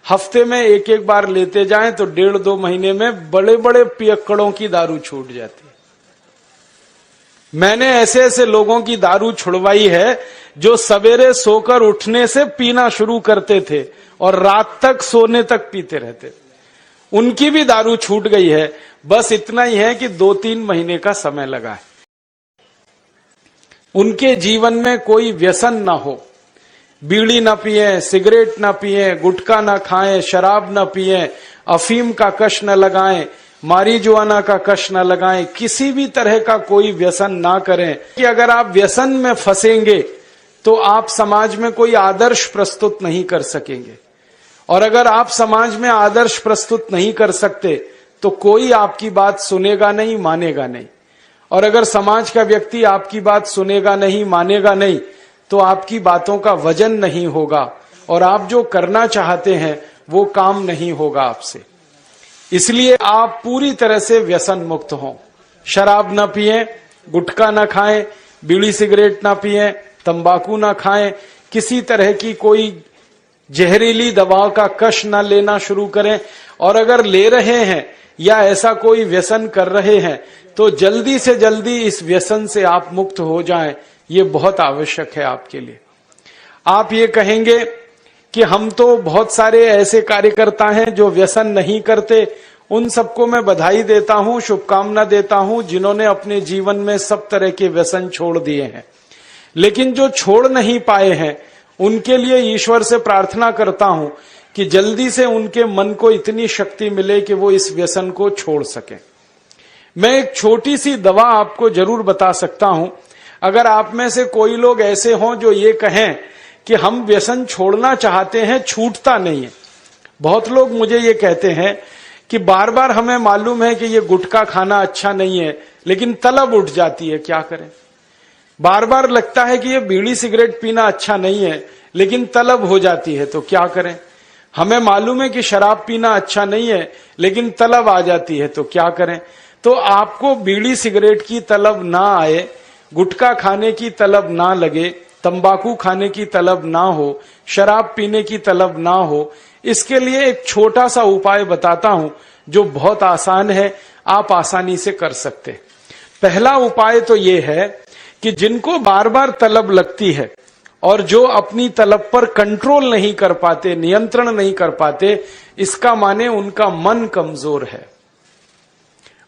हफ्ते में एक एक बार लेते जाएं तो 1.5-2 महीने में बड़े बड़े पियक्कड़ों की दारू छूट जाती है। मैंने ऐसे ऐसे लोगों की दारू छुड़वाई है जो सवेरे सोकर उठने से पीना शुरू करते थे और रात तक सोने तक पीते रहते, उनकी भी दारू छूट गई है। बस इतना ही है कि 2-3 महीने का समय लगा है। उनके जीवन में कोई व्यसन ना हो, बीड़ी ना पिए, सिगरेट ना पिए, गुटखा ना खाएं, शराब ना पिए, अफीम का कश न लगाएं, मारीजुआना का कश न लगाएं, किसी भी तरह का कोई व्यसन ना करें। कि अगर आप व्यसन में फंसेंगे तो आप समाज में कोई आदर्श प्रस्तुत नहीं कर सकेंगे, और अगर आप समाज में आदर्श प्रस्तुत नहीं कर सकते तो कोई आपकी बात सुनेगा नहीं, मानेगा नहीं। और अगर समाज का व्यक्ति आपकी बात सुनेगा नहीं, मानेगा नहीं, तो आपकी बातों का वजन नहीं होगा और आप जो करना चाहते हैं वो काम नहीं होगा आपसे। इसलिए आप पूरी तरह से व्यसन मुक्त हों। शराब ना पिएं, गुटखा ना खाएं, बीड़ी सिगरेट ना पिएं, तंबाकू ना खाएं, किसी तरह की कोई जहरीली दवाओं का कश ना लेना शुरू करें। और अगर ले रहे हैं या ऐसा कोई व्यसन कर रहे हैं तो जल्दी से जल्दी इस व्यसन से आप मुक्त हो जाएं, ये बहुत आवश्यक है आपके लिए। आप ये कहेंगे कि हम तो बहुत सारे ऐसे कार्यकर्ता हैं जो व्यसन नहीं करते, उन सबको मैं बधाई देता हूं, शुभकामना देता हूं जिन्होंने अपने जीवन में सब तरह के व्यसन छोड़ दिए हैं। लेकिन जो छोड़ नहीं पाए हैं उनके लिए ईश्वर से प्रार्थना करता हूं कि जल्दी से उनके मन को इतनी शक्ति मिले कि वो इस व्यसन को छोड़ सकें। मैं एक छोटी सी दवा आपको जरूर बता सकता हूं। अगर आप में से कोई लोग ऐसे हों जो ये कहें कि हम व्यसन छोड़ना चाहते हैं, छूटता नहीं है। बहुत लोग मुझे ये कहते हैं कि बार बार हमें मालूम है कि ये गुटखा खाना अच्छा नहीं है लेकिन तलब उठ जाती है, क्या करें। बार बार लगता है कि ये बीड़ी सिगरेट पीना अच्छा नहीं है लेकिन तलब हो जाती है, तो क्या करें। हमें मालूम है कि शराब पीना अच्छा नहीं है लेकिन तलब आ जाती है, तो क्या करें। तो आपको बीड़ी सिगरेट की तलब ना आए, गुटखा खाने की तलब ना लगे, तंबाकू खाने की तलब ना हो, शराब पीने की तलब ना हो, इसके लिए एक छोटा सा उपाय बताता हूं जो बहुत आसान है, आप आसानी से कर सकते। पहला उपाय तो ये है कि जिनको बार बार तलब लगती है और जो अपनी तलब पर कंट्रोल नहीं कर पाते, नियंत्रण नहीं कर पाते, इसका माने उनका मन कमजोर है।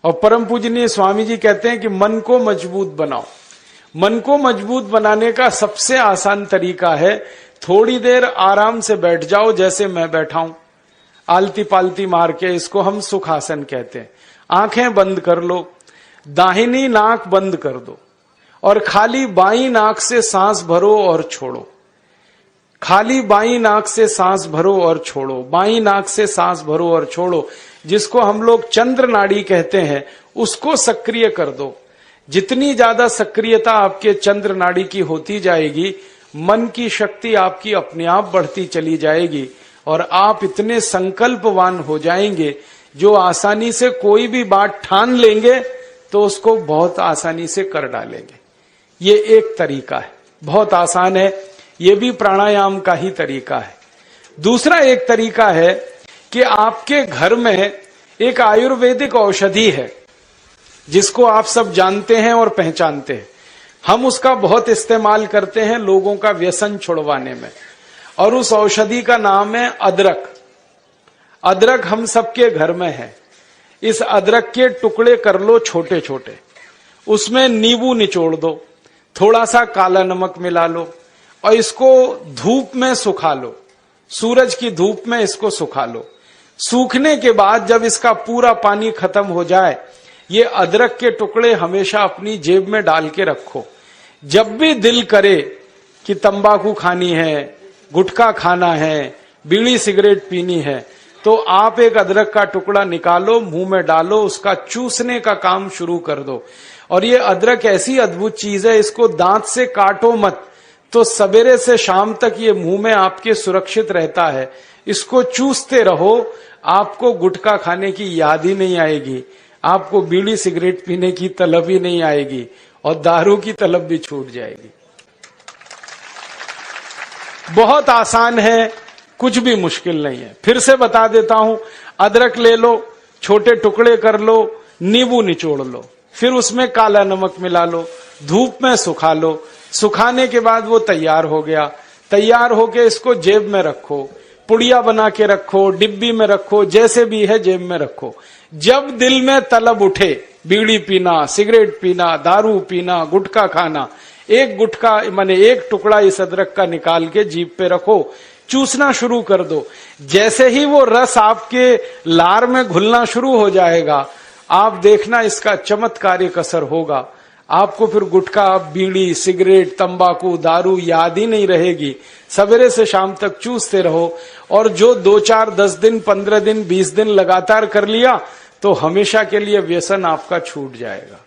और परम पूजनीय स्वामी जी कहते हैं कि मन को मजबूत बनाओ। मन को मजबूत बनाने का सबसे आसान तरीका है थोड़ी देर आराम से बैठ जाओ, जैसे मैं बैठा हूं, आलती पालती मार के, इसको हम सुखासन कहते हैं। आंखें बंद कर लो, दाहिनी नाक बंद कर दो और खाली बाईं नाक से सांस भरो और छोड़ो। खाली बाईं नाक से सांस भरो और छोड़ो, बाईं नाक से सांस भरो और छोड़ो। जिसको हम लोग चंद्र नाड़ी कहते हैं उसको सक्रिय कर दो। जितनी ज्यादा सक्रियता आपके चंद्र नाड़ी की होती जाएगी, मन की शक्ति आपकी अपने आप बढ़ती चली जाएगी और आप इतने संकल्पवान हो जाएंगे जो आसानी से कोई भी बात ठान लेंगे तो उसको बहुत आसानी से कर डालेंगे। ये एक तरीका है, बहुत आसान है, ये भी प्राणायाम का ही तरीका है। दूसरा एक तरीका है कि आपके घर में एक आयुर्वेदिक औषधि है जिसको आप सब जानते हैं और पहचानते हैं। हम उसका बहुत इस्तेमाल करते हैं लोगों का व्यसन छुड़वाने में, और उस औषधि का नाम है अदरक। अदरक हम सबके घर में है। इस अदरक के टुकड़े कर लो छोटे छोटे, उसमें नींबू निचोड़ दो, थोड़ा सा काला नमक मिला लो और इसको धूप में सुखा लो, सूरज की धूप में इसको सुखा लो। सूखने के बाद जब इसका पूरा पानी खत्म हो जाए, ये अदरक के टुकड़े हमेशा अपनी जेब में डाल के रखो। जब भी दिल करे कि तंबाकू खानी है, गुटखा खाना है, बीड़ी सिगरेट पीनी है, तो आप एक अदरक का टुकड़ा निकालो, मुंह में डालो, उसका चूसने का काम शुरू कर दो। और ये अदरक ऐसी अद्भुत चीज है, इसको दांत से काटो मत, तो सवेरे से शाम तक ये मुंह में आपके सुरक्षित रहता है। इसको चूसते रहो, आपको गुटखा खाने की याद ही नहीं आएगी, आपको बीड़ी सिगरेट पीने की तलब ही नहीं आएगी और दारू की तलब भी छूट जाएगी। बहुत आसान है, कुछ भी मुश्किल नहीं है। फिर से बता देता हूं, अदरक ले लो, छोटे टुकड़े कर लो, नींबू निचोड़ लो, फिर उसमें काला नमक मिला लो, धूप में सुखा लो, सुखाने के बाद वो तैयार हो गया। तैयार होके इसको जेब में रखो, पुड़िया बना के रखो, डिब्बी में रखो, जैसे भी है जेब में रखो। जब दिल में तलब उठे बीड़ी पीना, सिगरेट पीना, दारू पीना, गुटखा खाना, एक गुटखा माने एक टुकड़ा इस अदरक का निकाल के जीभ पे रखो, चूसना शुरू कर दो। जैसे ही वो रस आपके लार में घुलना शुरू हो जाएगा, आप देखना इसका चमत्कारिक असर होगा। आपको फिर गुटखा, बीड़ी, सिगरेट, तंबाकू, दारू याद ही नहीं रहेगी। सवेरे से शाम तक चूसते रहो, और जो 2, 4, 10 दिन, 15 दिन, 20 दिन लगातार कर लिया तो हमेशा के लिए व्यसन आपका छूट जाएगा।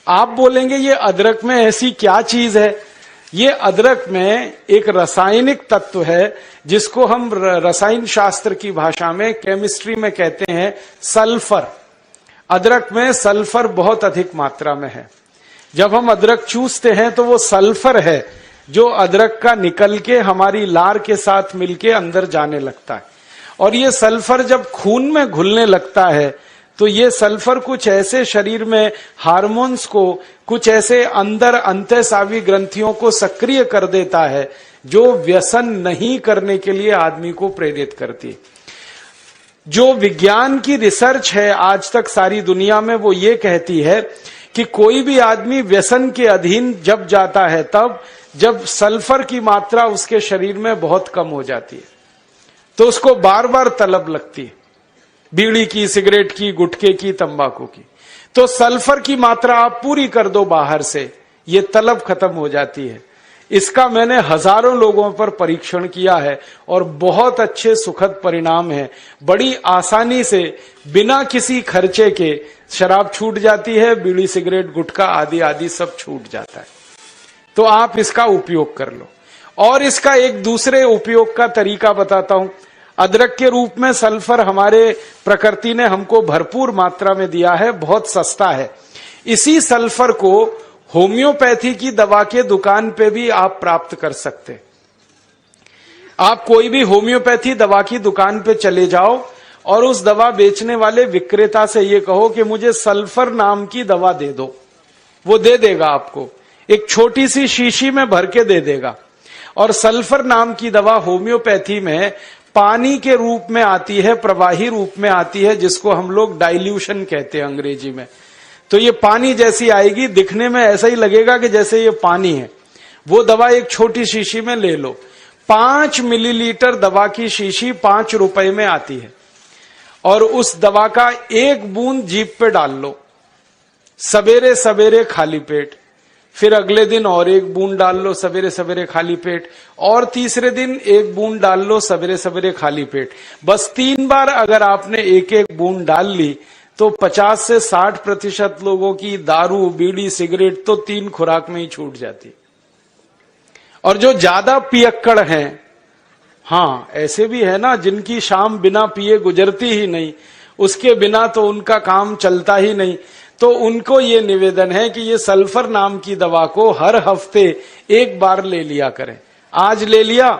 आप बोलेंगे ये अदरक में ऐसी क्या चीज है? ये अदरक में एक रासायनिक तत्व है जिसको हम रसायन शास्त्र की भाषा में, केमिस्ट्री में कहते हैं सल्फर। अदरक में सल्फर बहुत अधिक मात्रा में है। जब हम अदरक चूसते हैं तो वो सल्फर है जो अदरक का निकल के हमारी लार के साथ मिलके अंदर जाने लगता है। और ये सल्फर जब खून में घुलने लगता है तो ये सल्फर कुछ ऐसे शरीर में हार्मोन्स को, कुछ ऐसे अंदर अंतःस्रावी ग्रंथियों को सक्रिय कर देता है जो व्यसन नहीं करने के लिए आदमी को प्रेरित करती है। जो विज्ञान की रिसर्च है आज तक सारी दुनिया में, वो ये कहती है कि कोई भी आदमी व्यसन के अधीन जब जाता है तब जब सल्फर की मात्रा उसके शरीर में बहुत कम हो जाती है, तो उसको बार बार तलब लगती है, बीड़ी की, सिगरेट की, गुटखे की, तंबाकू की। तो सल्फर की मात्रा आप पूरी कर दो बाहर से, ये तलब खत्म हो जाती है। इसका मैंने हजारों लोगों पर परीक्षण किया है और बहुत अच्छे सुखद परिणाम हैं। बड़ी आसानी से बिना किसी खर्चे के शराब छूट जाती है, बीड़ी, सिगरेट, गुटखा आदि आदि सब छूट जाता है। तो आप इसका उपयोग कर लो। और इसका एक दूसरे उपयोग का तरीका बताता हूं। अदरक के रूप में सल्फर हमारे प्रकृति ने हमको भरपूर मात्रा में दिया है, बहुत सस्ता है। इसी सल्फर को होम्योपैथी की दवा के दुकान पे भी आप प्राप्त कर सकते। आप कोई भी होम्योपैथी दवा की दुकान पे चले जाओ और उस दवा बेचने वाले विक्रेता से ये कहो कि मुझे सल्फर नाम की दवा दे दो, वो दे देगा आपको। एक छोटी सी शीशी में भर के दे देगा। और सल्फर नाम की दवा होम्योपैथी में पानी के रूप में आती है, प्रवाही रूप में आती है, जिसको हम लोग डाइल्यूशन कहते हैं अंग्रेजी में। तो ये पानी जैसी आएगी, दिखने में ऐसा ही लगेगा कि जैसे ये पानी है। वो दवा एक छोटी शीशी में ले लो। 5 मिलीलीटर दवा की शीशी 5 रुपए में आती है। और उस दवा का 1 बूंद जीभ पे डाल लो, सवेरे सवेरे खाली पेट। फिर अगले दिन और 1 बूंद डाल लो, सवेरे सवेरे खाली पेट। और तीसरे दिन 1 बूंद डाल लो, सवेरे सवेरे खाली पेट। बस 3 बार अगर आपने 1-1 बूंद डाल ली तो 50 से 60% लोगों की दारू, बीड़ी, सिगरेट तो 3 खुराक में ही छूट जाती। और जो ज्यादा पियक्कड़ हैं, हाँ ऐसे भी है ना जिनकी शाम बिना पिए गुजरती ही नहीं, उसके बिना तो उनका काम चलता ही नहीं। तो उनको ये निवेदन है कि ये सल्फर नाम की दवा को हर हफ्ते 1 बार ले लिया करें। आज ले लिया,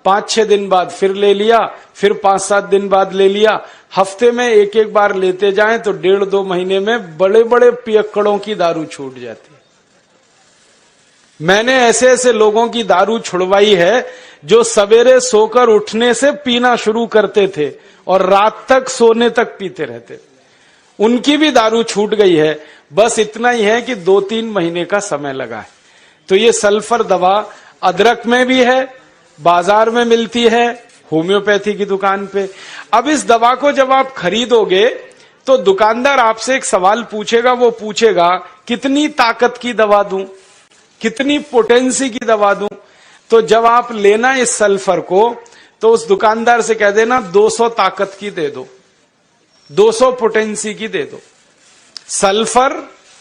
5-6 दिन बाद फिर ले लिया, फिर 5-7 दिन बाद ले लिया। हफ्ते में 1-1 बार लेते जाएं तो 1.5-2 महीने में बड़े बड़े पियक्कड़ों की दारू छूट जाती है। मैंने ऐसे ऐसे लोगों की दारू छुड़वाई है जो सवेरे सोकर उठने से पीना शुरू करते थे और रात तक सोने तक पीते रहते। उनकी भी दारू छूट गई है। बस इतना ही है कि 2-3 महीने का समय लगा है। तो ये सल्फर दवा अदरक में भी है, बाजार में मिलती है, होम्योपैथी की दुकान पे। अब इस दवा को जब आप खरीदोगे तो दुकानदार आपसे एक सवाल पूछेगा। वो पूछेगा कितनी ताकत की दवा दूं, कितनी पोटेंसी की दवा दूं। तो जब आप लेना इस सल्फर को तो उस दुकानदार से कह देना 200 ताकत की दे दो, 200 पोटेंसी की दे दो। सल्फर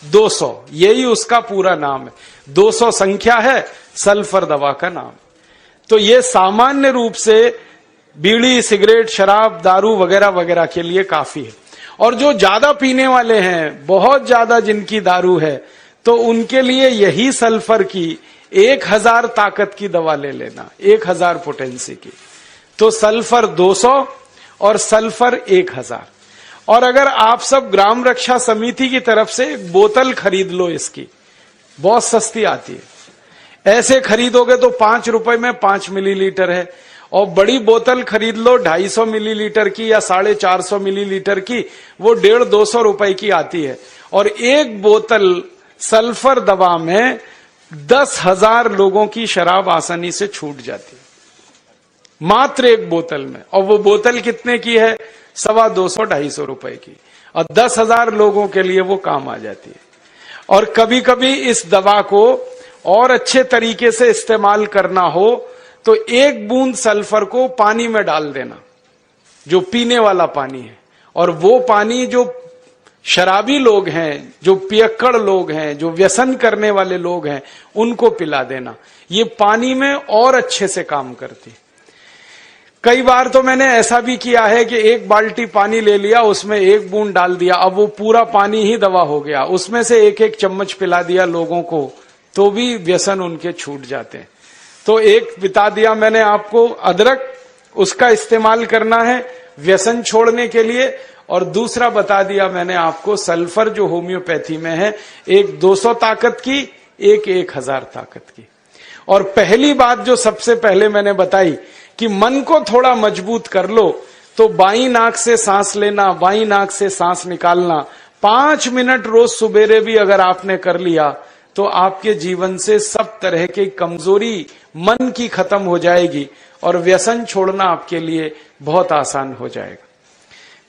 200, यही उसका पूरा नाम है। 200 संख्या है सल्फर दवा का नाम। तो ये सामान्य रूप से बीड़ी, सिगरेट, शराब, दारू वगैरह वगैरह के लिए काफी है। और जो ज्यादा पीने वाले हैं, बहुत ज्यादा जिनकी दारू है, तो उनके लिए यही सल्फर की 1000 ताकत की दवा ले लेना, 1000 पोटेंसी की। तो सल्फर 200 और सल्फर 1000। और अगर आप सब ग्राम रक्षा समिति की तरफ से एक बोतल खरीद लो, इसकी बहुत सस्ती आती है, ऐसे खरीदोगे तो 5 रुपए में 5 मिलीलीटर है, और बड़ी बोतल खरीद लो 250 मिलीलीटर की या 450 मिलीलीटर की, वो 150-200 रुपए की आती है। और एक बोतल सल्फर दवा में 10,000 लोगों की शराब आसानी से छूट जाती है, मात्र एक बोतल में। और वो बोतल कितने की है? 250-250 रुपए की, और 10,000 लोगों के लिए वो काम आ जाती है। और कभी कभी इस दवा को और अच्छे तरीके से इस्तेमाल करना हो तो एक बूंद सल्फर को पानी में डाल देना, जो पीने वाला पानी है, और वो पानी जो शराबी लोग हैं, जो पियक्कड़ लोग हैं, जो व्यसन करने वाले लोग हैं, उनको पिला देना। ये पानी में और अच्छे से काम करती है। कई बार तो मैंने ऐसा भी किया है कि एक बाल्टी पानी ले लिया, उसमें एक बूंद डाल दिया, अब वो पूरा पानी ही दवा हो गया, उसमें से एक एक चम्मच पिला दिया लोगों को, तो भी व्यसन उनके छूट जाते हैं। तो एक बता दिया मैंने आपको अदरक, उसका इस्तेमाल करना है व्यसन छोड़ने के लिए, और दूसरा बता दिया मैंने आपको सल्फर, जो होम्योपैथी में है, एक 200 ताकत की, एक 1000 ताकत की। और पहली बात जो सबसे पहले मैंने बताई कि मन को थोड़ा मजबूत कर लो, तो बाईं नाक से सांस लेना, बाईं नाक से सांस निकालना 5 मिनट रोज सुबेरे भी अगर आपने कर लिया तो आपके जीवन से सब तरह की कमजोरी मन की खत्म हो जाएगी और व्यसन छोड़ना आपके लिए बहुत आसान हो जाएगा।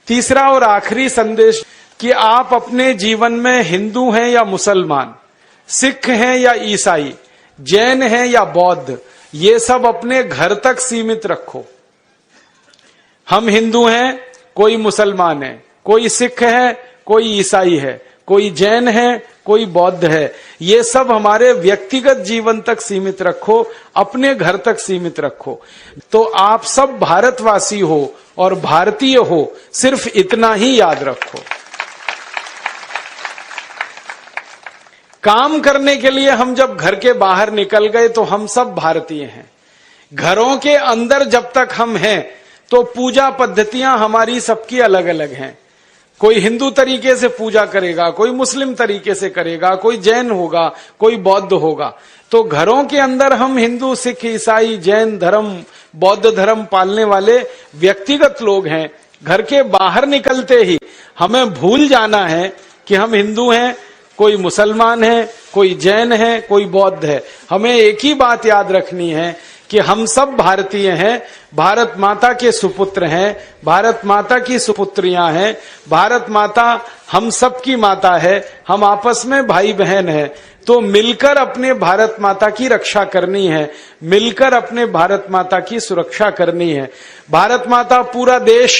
तीसरा और आखिरी संदेश कि आप अपने जीवन में हिंदू हैं या मुसलमान, सिख हैं या ईसाई, जैन हैं या बौद्ध, ये सब अपने घर तक सीमित रखो। हम हिंदू हैं, कोई मुसलमान है, कोई सिख है, कोई ईसाई है, कोई जैन है, कोई बौद्ध है, ये सब हमारे व्यक्तिगत जीवन तक सीमित रखो, अपने घर तक सीमित रखो। तो आप सब भारतवासी हो और भारतीय हो, सिर्फ इतना ही याद रखो। काम करने के लिए हम जब घर के बाहर निकल गए तो हम सब भारतीय हैं। घरों के अंदर जब तक हम हैं तो पूजा पद्धतियां हमारी सबकी अलग अलग हैं। कोई हिंदू तरीके से पूजा करेगा, कोई मुस्लिम तरीके से करेगा, कोई जैन होगा, कोई बौद्ध होगा। तो घरों के अंदर हम हिंदू, सिख, ईसाई, जैन धर्म, बौद्ध धर्म पालने वाले व्यक्तिगत लोग हैं। घर के बाहर निकलते ही हमें भूल जाना है कि हम हिंदू हैं, कोई मुसलमान है, कोई जैन है, कोई बौद्ध है। हमें एक ही बात याद रखनी है कि हम सब भारतीय हैं, भारत माता के सुपुत्र हैं, भारत माता की सुपुत्रियां हैं, भारत माता हम सब की माता है, हम आपस में भाई बहन हैं। तो मिलकर अपने भारत माता की रक्षा करनी है, मिलकर अपने भारत माता की सुरक्षा करनी है। भारत माता पूरा देश,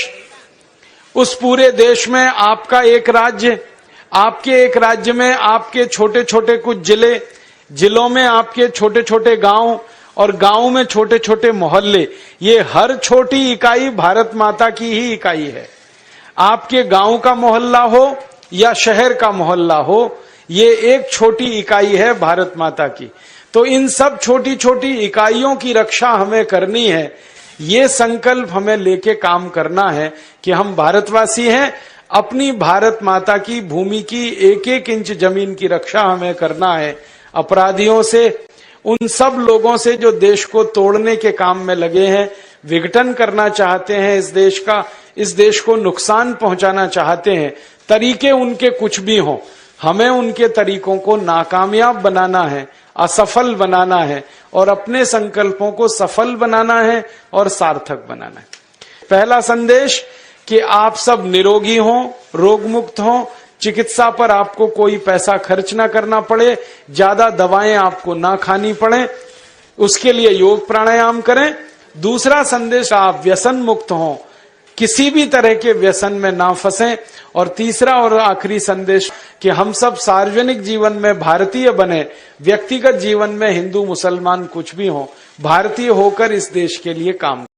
उस पूरे देश में आपका एक राज्य, आपके एक राज्य में आपके छोटे छोटे कुछ जिले, जिलों में आपके छोटे छोटे गांव, और गांव में छोटे छोटे मोहल्ले, ये हर छोटी इकाई भारत माता की ही इकाई है। आपके गांव का मोहल्ला हो या शहर का मोहल्ला हो, ये एक छोटी इकाई है भारत माता की। तो इन सब छोटी छोटी इकाइयों की रक्षा हमें करनी है। ये संकल्प हमें लेके काम करना है कि हम भारतवासी हैं, अपनी भारत माता की भूमि की एक एक इंच जमीन की रक्षा हमें करना है, अपराधियों से, उन सब लोगों से जो देश को तोड़ने के काम में लगे हैं, विघटन करना चाहते हैं इस देश का, इस देश को नुकसान पहुंचाना चाहते हैं। तरीके उनके कुछ भी हों, हमें उनके तरीकों को नाकामयाब बनाना है, असफल बनाना है, और अपने संकल्पों को सफल बनाना है और सार्थक बनाना है। पहला संदेश कि आप सब निरोगी हों, रोग मुक्त हों, चिकित्सा पर आपको कोई पैसा खर्च ना करना पड़े, ज्यादा दवाएं आपको ना खानी पड़े, उसके लिए योग प्राणायाम करें। दूसरा संदेश, आप व्यसन मुक्त हों, किसी भी तरह के व्यसन में ना फंसें। और तीसरा और आखिरी संदेश कि हम सब सार्वजनिक जीवन में भारतीय बने, व्यक्तिगत जीवन में हिंदू मुसलमान कुछ भी हो, भारतीय होकर इस देश के लिए काम